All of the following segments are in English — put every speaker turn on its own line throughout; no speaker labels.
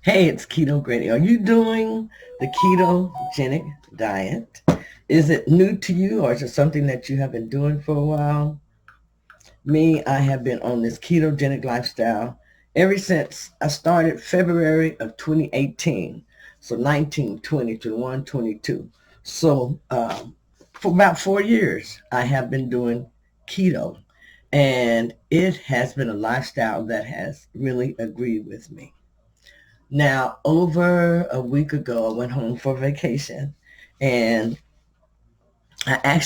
Hey, it's Keto Granny. Are you doing the ketogenic diet? Is it new to you or is it something that you have been doing for a while? Me, I have been on this ketogenic lifestyle ever since I started February of 2018. So 19, 20, 21, 22. So for about 4 years, I have been doing keto. And it has been a lifestyle that has really agreed with me. Now, over a week ago, I went home for vacation, and I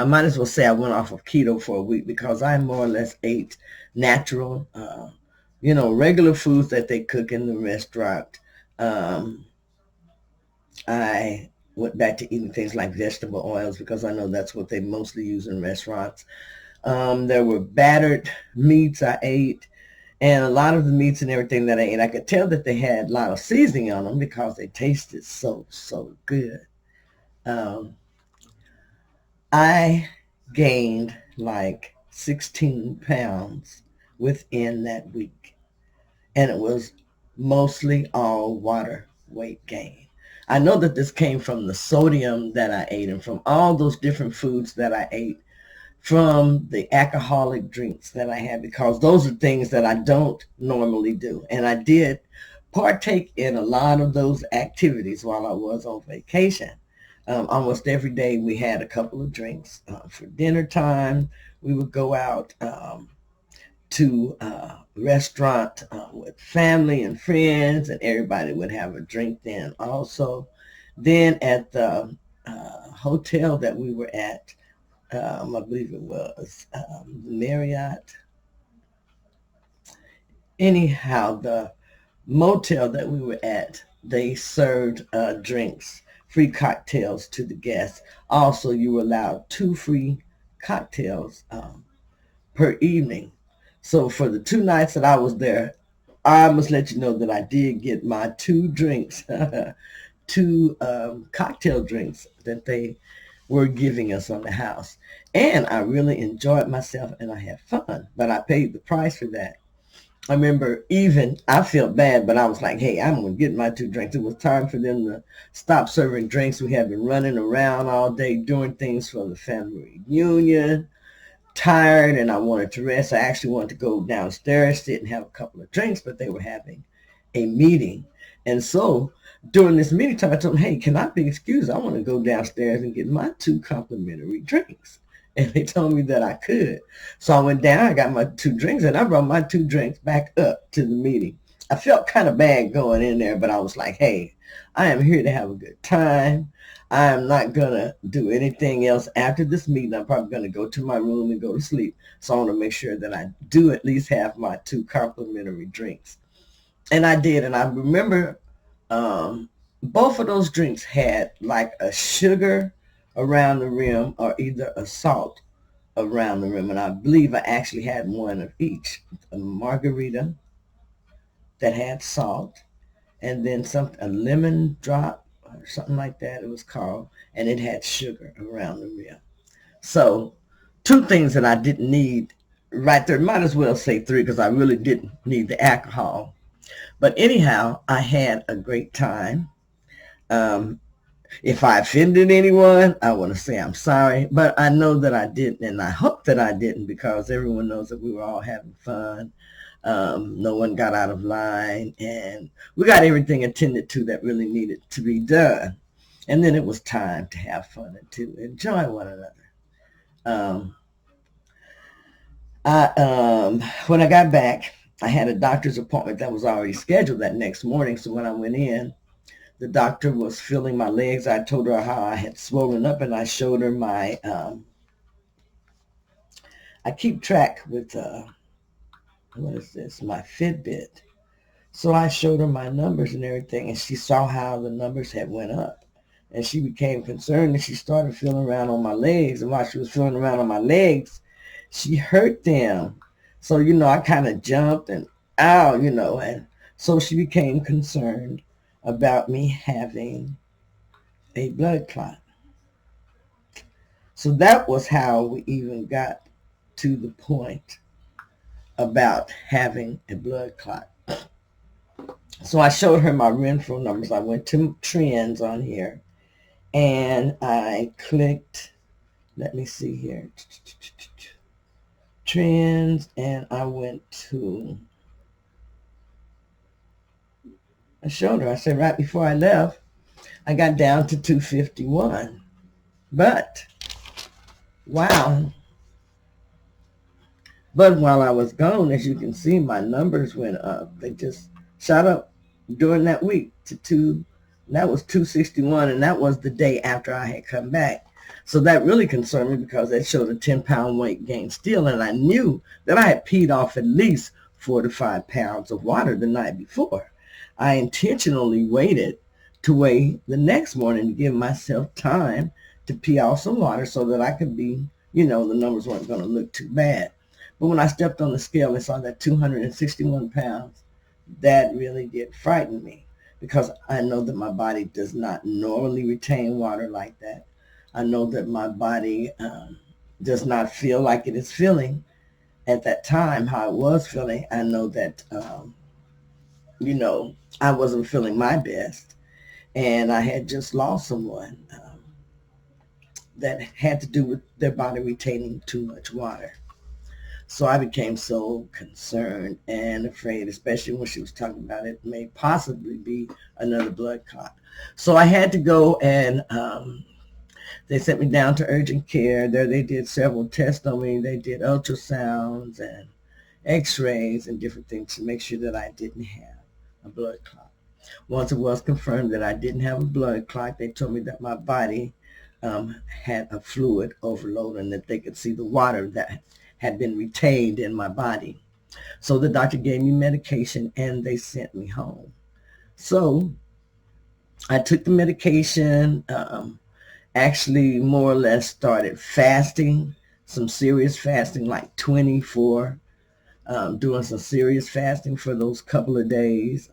might as well say I went off of keto for a week because I more or less ate natural, regular foods that they cook in the restaurant. Um, I went back to eating things like vegetable oils because I know that's what they mostly use in restaurants. There were battered meats I ate. And a lot of the meats and everything that I ate, I could tell that they had a lot of seasoning on them because they tasted so, so good. Um, I gained like 16 pounds within that week. And it was mostly all water weight gain. I know that this came from the sodium that I ate and from all those different foods that I ate, from the alcoholic drinks that I had, because those are things that I don't normally do. And I did partake in a lot of those activities while I was on vacation. Almost every day we had a couple of drinks. For dinner time, we would go out to a restaurant with family and friends, and everybody would have a drink then also. Then at the hotel that we were at, I believe it was Marriott. Anyhow, the motel that we were at, they served drinks, free cocktails to the guests. Also, you were allowed two free cocktails per evening. So for the 2 nights that I was there, I must let you know that I did get my two drinks, two cocktail drinks that they were giving us on the house. And I really enjoyed myself and I had fun, but I paid the price for that. I remember even I felt bad, but I was like, hey, I'm going to get my two drinks. It was time for them to stop serving drinks. We had been running around all day doing things for the family reunion, tired, and I wanted to rest. I actually wanted to go downstairs, sit and have a couple of drinks, but they were having a meeting. And so during this meeting time, I told them, hey, can I be excused? I want to go downstairs and get my two complimentary drinks. And they told me that I could. So I went down, I got my two drinks, and I brought my two drinks back up to the meeting. I felt kind of bad going in there, but I was like, hey, I am here to have a good time. I am not going to do anything else after this meeting. I'm probably going to go to my room and go to sleep. So I want to make sure that I do at least have my two complimentary drinks. And I did. And I remember both of those drinks had like a sugar around the rim or either a salt around the rim. And I believe I actually had one of each. A margarita that had salt, and then a lemon drop or something like that it was called, and it had sugar around the rim. So two things that I didn't need right there. Might as well say three because I really didn't need the alcohol. But anyhow, I had a great time. Um, if I offended anyone, I want to say I'm sorry, but I know that I didn't, and I hope that I didn't because everyone knows that we were all having fun. No one got out of line, and we got everything attended to that really needed to be done. And then it was time to have fun and to enjoy one another. Um, when I got back, I had a doctor's appointment that was already scheduled that next morning. So when I went in, the doctor was feeling my legs. I told her how I had swollen up, and I showed her my. I keep track with what is this? My Fitbit. So I showed her my numbers and everything, and she saw how the numbers had went up. And she became concerned, and she started feeling around on my legs. And while she was feeling around on my legs, she hurt them. So, I kind of jumped and ow, and so she became concerned about me having a blood clot. So that was how we even got to the point about having a blood clot. So I showed her my Renfro numbers. I went to trends on here and I clicked, let me see here, trends, and I went to, I showed her, I said right before I left, I got down to 251. But, wow. But while I was gone, as you can see, my numbers went up. They just shot up during that week to that was 261, and that was the day after I had come back. So that really concerned me because that showed a 10-pound weight gain still, and I knew that I had peed off at least 4 to 5 pounds of water the night before. I intentionally waited to weigh the next morning to give myself time to pee off some water so that I could be, the numbers weren't going to look too bad. But when I stepped on the scale and saw that 261 pounds, that really did frighten me because I know that my body does not normally retain water like that. I know that my body does not feel like it is feeling at that time how it was feeling. I know that, I wasn't feeling my best. And I had just lost someone that had to do with their body retaining too much water. So I became so concerned and afraid, especially when she was talking about it may possibly be another blood clot. So I had to go and they sent me down to urgent care. There they did several tests on me. They did ultrasounds and x-rays and different things to make sure that I didn't have a blood clot. Once it was confirmed that I didn't have a blood clot, they told me that my body had a fluid overload and that they could see the water that had been retained in my body. So the doctor gave me medication and they sent me home. So I took the medication, actually more or less started fasting, some serious fasting, like 24, doing some serious fasting for those couple of days,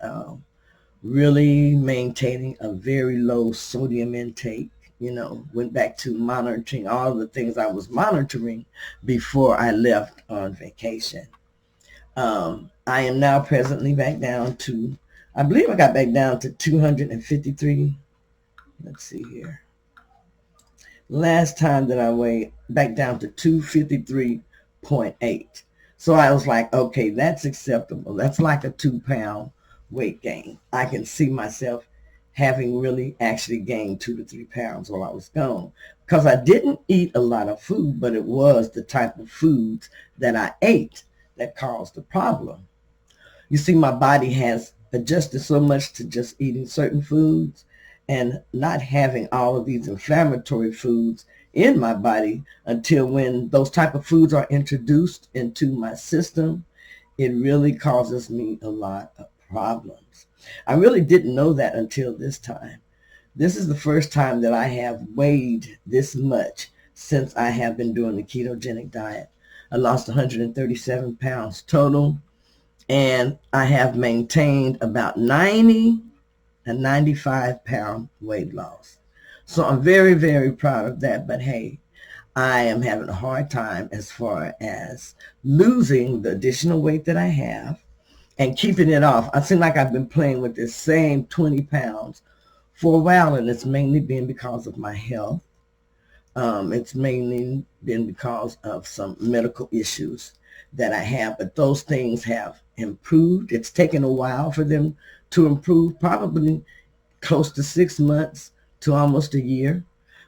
really maintaining a very low sodium intake. Went back to monitoring all the things I was monitoring before I left on vacation. I am now presently back down to, I believe I got back down to 253. Let's see here. Last time that I weighed back down to 253.8. So I was like, okay, that's acceptable. That's like a 2-pound weight gain. I can see myself having really actually gained 2 to 3 pounds while I was gone because I didn't eat a lot of food, but it was the type of foods that I ate that caused the problem. You see, my body has adjusted so much to just eating certain foods and not having all of these inflammatory foods in my body until when those type of foods are introduced into my system, it really causes me a lot of problems. I really didn't know that until this time. This is the first time that I have weighed this much since I have been doing the ketogenic diet. I lost 137 pounds total, and I have maintained about 90 and 95-pound weight loss. So I'm very, very proud of that. But hey, I am having a hard time as far as losing the additional weight that I have and keeping it off. I seem like I've been playing with this same 20 pounds for a while, and it's mainly been because of my health. It's mainly been because of some medical issues that I have, but those things have improved. It's taken a while for them to improve, probably close to 6 months to almost a year.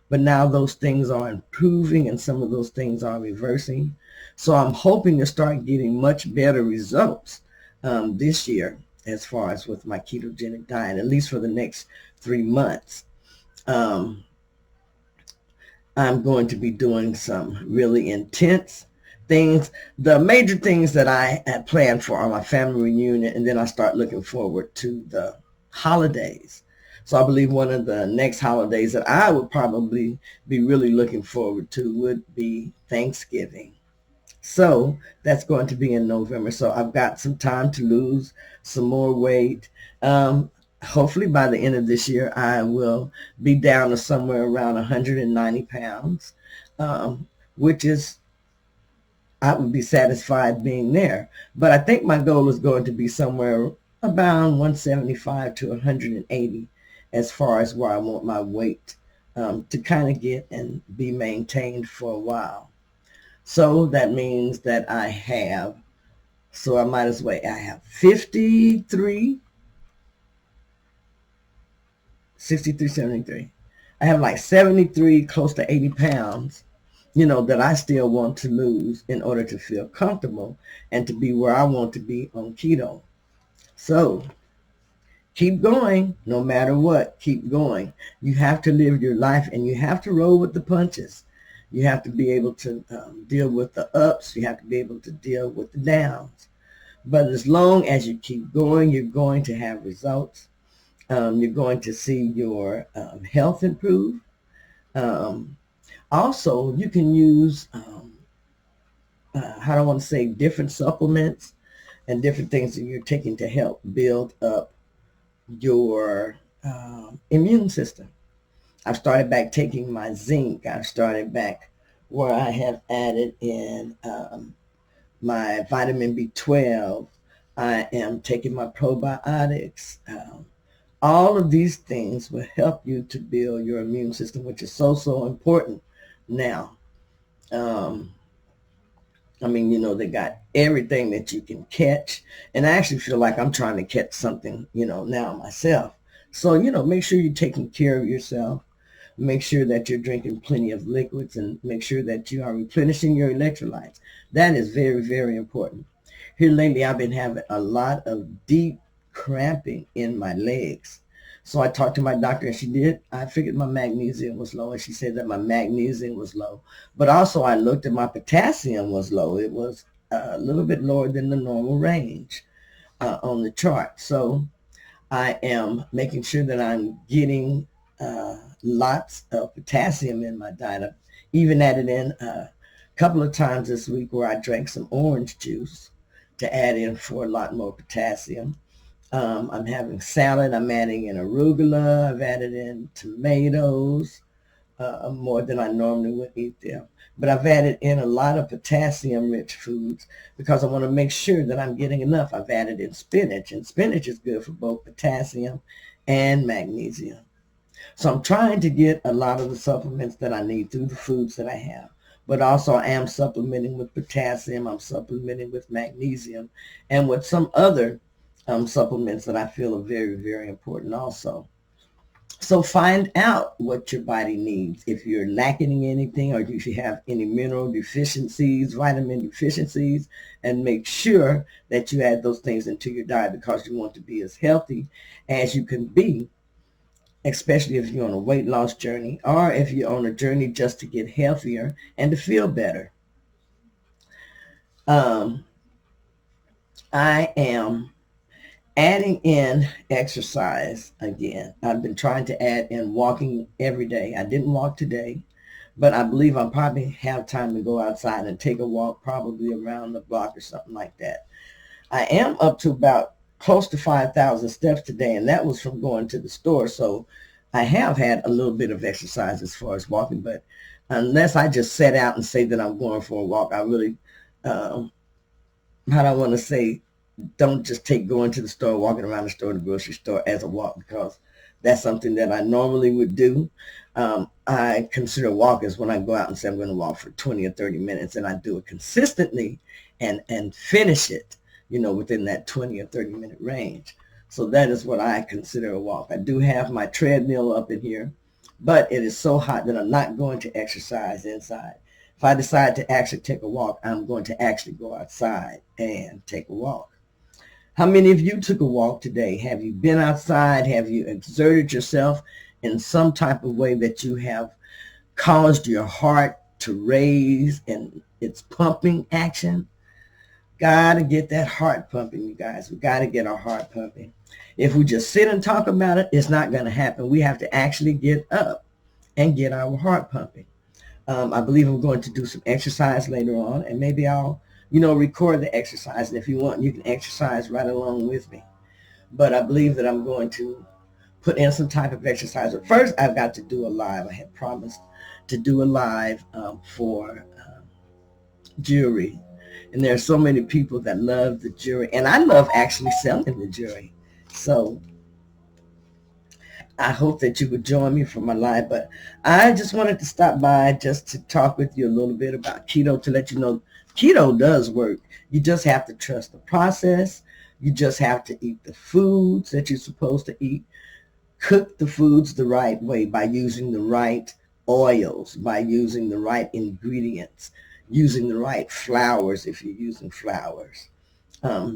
But now those things are improving and some of those things are reversing. So I'm hoping to start getting much better results this year as far as with my ketogenic diet, at least for the next 3 months. Um, I'm going to be doing some really intense things. The major things that I had planned for are my family reunion, and then I start looking forward to the holidays. So I believe one of the next holidays that I would probably be really looking forward to would be Thanksgiving. So that's going to be in November. So I've got some time to lose some more weight. Hopefully by the end of this year, I will be down to somewhere around 190 pounds, which is, I would be satisfied being there. But I think my goal is going to be somewhere about 175 to 180 as far as where I want my weight to kind of get and be maintained for a while. So that means that so I might as well, I have 53, 63, 73. I have like 73, close to 80 pounds, that I still want to lose in order to feel comfortable and to be where I want to be on keto. So keep going, no matter what, keep going. You have to live your life and you have to roll with the punches. You have to be able to deal with the ups. You have to be able to deal with the downs. But as long as you keep going, you're going to have results. You're going to see your health improve. Um, Also, you can use, how do I want to say, different supplements and different things that you're taking to help build up your immune system. I've started back taking my zinc. I've started back where I have added in my vitamin B12. I am taking my probiotics. All of these things will help you to build your immune system, which is so, so important now. Um, they got everything that you can catch. And I actually feel like I'm trying to catch something, now myself. So, make sure you're taking care of yourself. Make sure that you're drinking plenty of liquids and make sure that you are replenishing your electrolytes. That is very, very important. Here lately, I've been having a lot of deep cramping in my legs. So I talked to my doctor and I figured my magnesium was low and she said that my magnesium was low. But also I looked at my potassium was low. It was a little bit lower than the normal range on the chart. So I am making sure that I'm getting lots of potassium in my diet. I've even added in a couple of times this week where I drank some orange juice to add in for a lot more potassium. I'm having salad. I'm adding in arugula. I've added in tomatoes more than I normally would eat them. But I've added in a lot of potassium-rich foods because I want to make sure that I'm getting enough. I've added in spinach, and spinach is good for both potassium and magnesium. So I'm trying to get a lot of the supplements that I need through the foods that I have. But also I am supplementing with potassium. I'm supplementing with magnesium and with some other supplements that I feel are very, very important also. So find out what your body needs. If you're lacking anything or if you have any mineral deficiencies, vitamin deficiencies, and make sure that you add those things into your diet because you want to be as healthy as you can be, especially if you're on a weight loss journey or if you're on a journey just to get healthier and to feel better. I am adding in exercise again. I've been trying to add in walking every day. I didn't walk today, but I believe I'll probably have time to go outside and take a walk probably around the block or something like that. I am up to about close to 5,000 steps today, and that was from going to the store. So I have had a little bit of exercise as far as walking, but unless I just set out and say that I'm going for a walk, I really, how do I want to say, don't just take going to the store, walking around the store, the grocery store as a walk because that's something that I normally would do. I consider walk as when I go out and say I'm going to walk for 20 or 30 minutes and I do it consistently and finish it, within that 20 or 30 minute range. So that is what I consider a walk. I do have my treadmill up in here, but it is so hot that I'm not going to exercise inside. If I decide to actually take a walk, I'm going to actually go outside and take a walk. How many of you took a walk today? Have you been outside? Have you exerted yourself in some type of way that you have caused your heart to raise and it's pumping action? Got to get that heart pumping, you guys. We got to get our heart pumping. If we just sit and talk about it, it's not going to happen. We have to actually get up and get our heart pumping. I believe I'm going to do some exercise later on, and maybe I'll record the exercise. And if you want, you can exercise right along with me. But I believe that I'm going to put in some type of exercise. But first, I've got to do a live. I had promised to do a live for jewelry. And there are so many people that love the jury. And I love actually selling the jury. So I hope that you would join me for my live. But I just wanted to stop by just to talk with you a little bit about keto, to let you know keto does work. You just have to trust the process. You just have to eat the foods that you're supposed to eat. Cook the foods the right way by using the right oils, by using the right ingredients, using the right flours if you're using flours.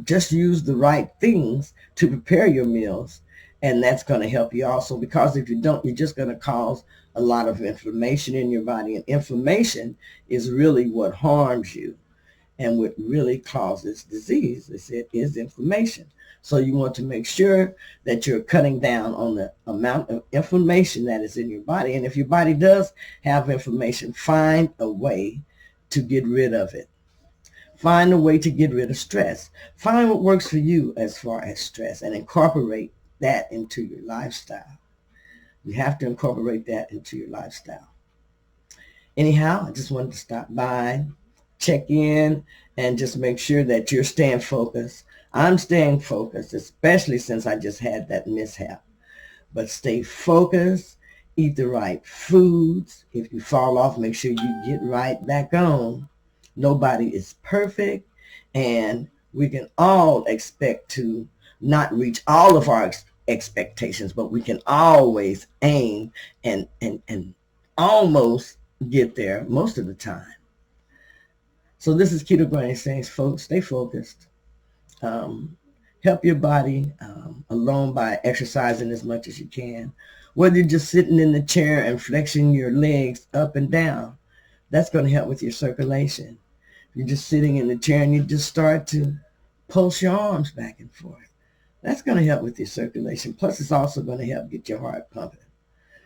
Just use the right things to prepare your meals, and that's going to help you also, because if you don't, you're just going to cause a lot of inflammation in your body, and inflammation is really what harms you. And what really causes disease is inflammation. So you want to make sure that you're cutting down on the amount of inflammation that is in your body. And if your body does have inflammation, find a way to get rid of it. Find a way to get rid of stress. Find what works for you as far as stress and incorporate that into your lifestyle. You have to incorporate that into your lifestyle. Anyhow, I just wanted to stop by, check in, and just make sure that you're staying focused. I'm staying focused, especially since I just had that mishap. But stay focused, eat the right foods. If you fall off, make sure you get right back on. Nobody is perfect, and we can all expect to not reach all of our expectations, but we can always aim and almost get there most of the time. So this is Keto Granny saying, folks, stay focused. Help your body alone by exercising as much as you can. Whether you're just sitting in the chair and flexing your legs up and down, that's going to help with your circulation. If you're just sitting in the chair and you just start to pulse your arms back and forth, that's going to help with your circulation. Plus, it's also going to help get your heart pumping.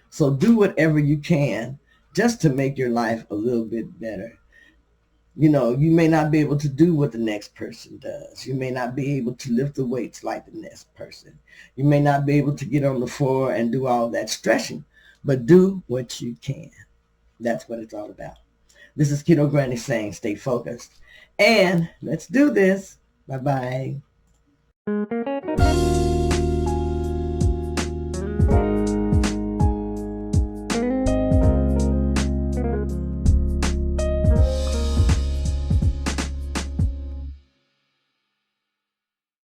So do whatever you can just to make your life a little bit better. You know, you may not be able to do what the next person does. You may not be able to lift the weights like the next person. You may not be able to get on the floor and do all that stretching, but do what you can. That's what it's all about. This is Keto Granny saying, stay focused. And let's do this. Bye-bye.